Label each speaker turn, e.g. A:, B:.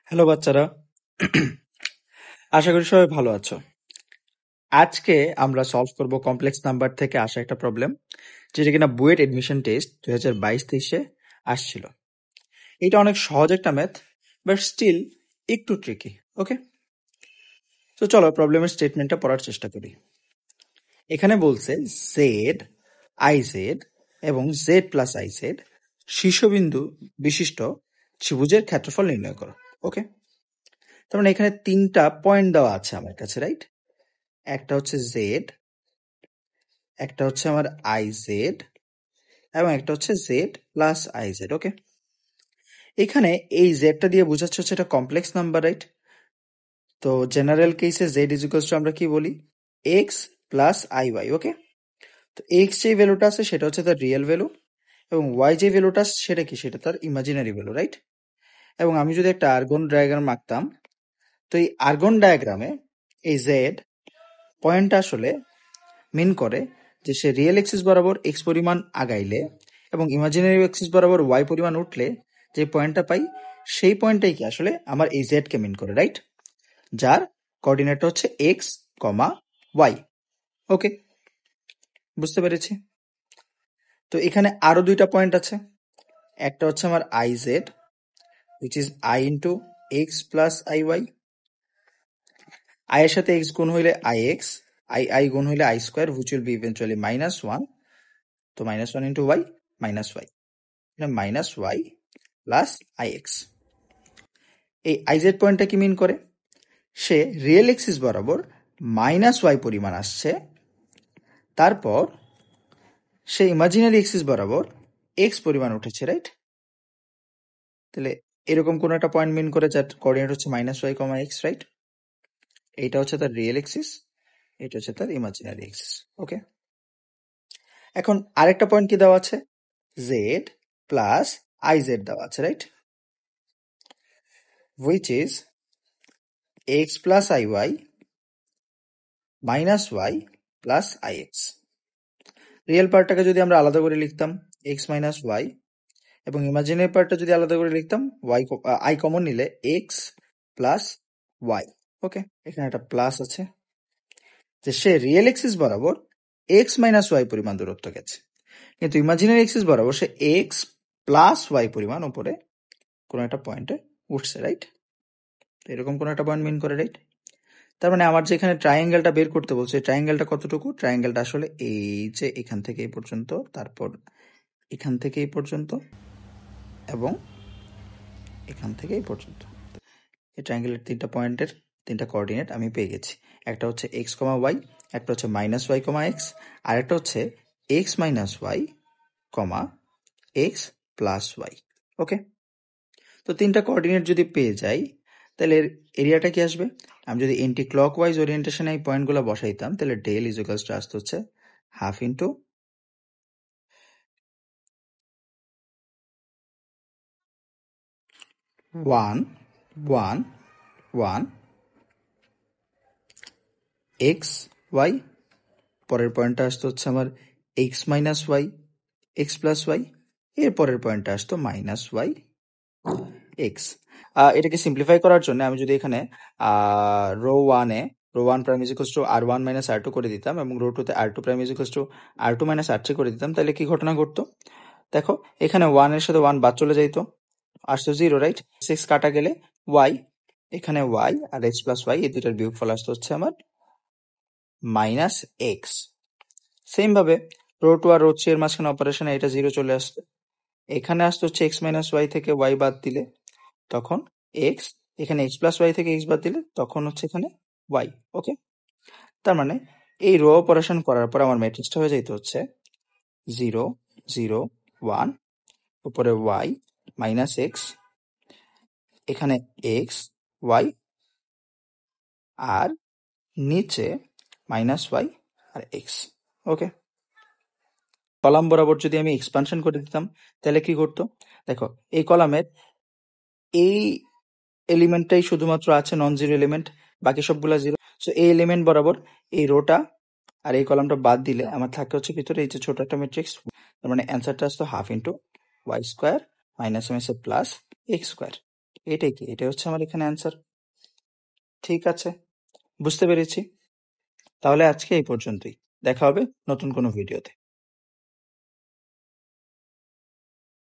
A: Hello বাচ্চারা, আশা করি সবাই ভালো আছো। আজকে আমরা সলভ করব কমপ্লেক্স নাম্বার থেকে আসা একটা প্রবলেম, যেটা কিনা বুয়েট এডমিশন টেস্ট 2022-23-এ আসছিল। এটা অনেক সহজ একটা ম্যাথ, বাট স্টিল একটু ট্রিকি। ওকে, তো চলো প্রবলেমের স্টেটমেন্টটা পড়ার চেষ্টা করি। এখানে বলছে জেড আই জেড এবং জেড প্লাস আই জেড শীর্ষবিন্দু বিশিষ্ট ত্রিভুজের ক্ষেত্রফল নির্ণয় করো। ওকে, তার মানে এখানে তিনটা পয়েন্ট দেওয়া আছে আমার কাছে, রাইট? একটা হচ্ছে জেড, একটা হচ্ছে আমার আই জেড এবং একটা হচ্ছে z plus i z. Okay, এখানে এই জেডটা দিয়ে বোঝাচ্ছে হচ্ছে এটা কমপ্লেক্স নাম্বার, রাইট? তো জেনারেল কেসে জেড ইজ ইকুয়ালস টু আমরা কি বলি? X plus I y. Okay, তো এক্স যে ভ্যালুটা আছে সেটা হচ্ছে তার রিয়েল ভ্যালু, এবং ওয়াই যে ভ্যালুটা সেটা কি? সেটা তার ইমাজিনারি ভ্যালু, রাইট? এবং আমি যদি একটা আর্গন ডায়াগ্রাম আঁকতাম, তো এই আর্গন ডায়াগ্রামে এই জেড পয়েন্টটা আসলে মিন করে যে সে রিয়েল এক্সিস বরাবর এক্স পরিমাণ আগাইলে এবং ইমাজিনারি এক্সিস বরাবর ওয়াই পরিমাণ উঠলে যে পয়েন্টটা পাই, সেই পয়েন্টটাই কি আসলে আমার এই জেড কে মিন করে, রাইট? যার কোঅর্ডিনেট হচ্ছে এক্স কমা ওয়াই। ওকে, বুঝতে পেরেছি। তো এখানে আরো দুইটা পয়েন্ট আছে। একটা হচ্ছে আমার I Z, which is I into X plus I Y. I এর সাথে এক্স গুণ হইলে আই এক্স, আই আই গুণ হইলে i square, which will be eventually minus one. তো minus one into y minus y, minus y plus i x. এই iz পয়েন্টটা কি মিন করে? সে রিয়েল এক্সিস বরাবর মাইনাস ওয়াই পরিমাণ আসছে, তারপর সে ইমাজিনারি এক্সিস বরাবর এক্স পরিমাণ উঠেছে, রাইট? তাহলে এরকম কোন একটা পয়েন্ট মিন করে যার কোঅর্ডিনেট হচ্ছে minus y comma x, right? এইটা হচ্ছে তার রিয়েল এক্সিস, এটা হচ্ছে তার ইমাজিনারি এক্সিস। ওকে, এখন আরেকটা পয়েন্ট কি দেওয়া আছে? জেড প্লাস আই জেড দেওয়া আছে, right? Which is x plus I y minus y plus i x. Real পার্টটাকে যদি আমরা আলাদা করে লিখতাম এক্স মাইনাস ওয়াই, এবং ইমাজিনারি পার্টটা যদি আলাদা করে লিখতাম ওয়াই, আই কমন নিলে এক্স প্লাস ওয়াই। ওকে, এখানে একটা প্লাস আছে যে সে রিয়েল এক্সিস বরাবর এক্স মাইনাস ওয়াই পরিমাণ দূরত্ব গেছে, কিন্তু ইমাজিনারি এক্সিস বরাবর সে এক্স প্লাস ওয়াই পরিমাণ উপরে কোনো একটা পয়েন্টে উঠছে, রাইট? এরকম কোনো একটা পয়েন্ট মিন করে, রাইট? তার মানে আমার যে এখানে ট্রায়াঙ্গেলটা বের করতে বলছে, ট্রায়াঙ্গেলটা কতটুকু? ট্রায়াঙ্গেলটা আসলে এই যে এখান থেকে এই পর্যন্ত, তারপর এখান থেকে এই পর্যন্ত এবং এখান থেকে এই পর্যন্ত। এই ট্রায়াঙ্গেলের তিনটা পয়েন্টের তিনটা কোঅর্ডিনেট আমি পেয়ে গেছি। একটা হচ্ছে এক্স কমা ওয়াই, একটা হচ্ছে মাইনাস ওয়াই কমা এক্স, আর একটা হচ্ছে x minus y comma x plus y. Okay, তো তিনটা কোঅর্ডিনেট যদি পেয়ে যাই, তাহলে এর এরিয়াটা কি আসবে? আমি যদি এন্টি ক্লক ওয়াইজ ওরিয়েন্টেশনে এই পয়েন্টগুলো বসাইতাম, তাহলে ডেল ইজ ইকুয়ালস টু আসতে হচ্ছে half into one one one x y, পরের পয়েন্টটা আসতে হচ্ছে আমার x minus y x plus y, এর পরের পয়েন্টটা আসতো মাইনাস ওয়াই এক্স। এটাকে সিম্পলিফাই করার জন্য আমি যদি এখানে row one prime is equals to R one minus R two করে দিতাম, এবং রো টুতে R two prime is equals to R two minus R three করে দিতাম, তাহলে কি ঘটনা ঘটতো? দেখো, এখানে ওয়ান এর সাথে ওয়ান বাদ চলে যাইতো, আসতো জিরো, রাইট? সিক্স কাটা গেলে ওয়াই, এখানে ওয়াই আর এক্স প্লাস ওয়াই এই দুইটার বিয়োগফল আসতে হচ্ছে আমার মাইনাস এক্স। সেম ভাবে রো টু আর রো থ্রি এর মাঝখানে অপারেশনে এটা জিরো চলে আসতো, এখানে আসতে হচ্ছে এক্স মাইনাস ওয়াই থেকে ওয়াই বাদ দিলে তখন এক্স, এখানে এক্স প্লাস ওয়াই থেকে এক্স বাদ দিলে তখন হচ্ছে এখানে ওয়াই। ওকে, তার মানে এই রো অপারেশন করার পর আমার ম্যাট্রিক্সটা হয়ে যাইতে হচ্ছে 0 0 1, উপরে ওয়াই মাইনাস এক্স, এখানে এক্স ওয়াই, আর নিচে মাইনাস ওয়াই আর এক্স। ওকে, কলাম বরাবর যদি আমি এক্সপানশন করে দিতাম তাহলে কি করতো? দেখো, এই কলামের এই এলিমেন্টটাই শুধুমাত্র আছে নন জিরো এলিমেন্ট, বাকি সবগুলা জিরো। সো এই এলিমেন্ট বরাবর এই রোটা আর এই কলামটা বাদ দিলে আমার থাকে হচ্ছে ভিতরে এই যে ছোট একটা ম্যাট্রিক্স। তার মানে অ্যান্সারটা আসতো half into Y square minus M S plus X square. এটাই কি? এটাই হচ্ছে আমার এখানে অ্যান্সার। ঠিক আছে, বুঝতে পেরেছি। তাহলে আজকে এই পর্যন্তই। দেখা হবে নতুন কোনো ভিডিওতে।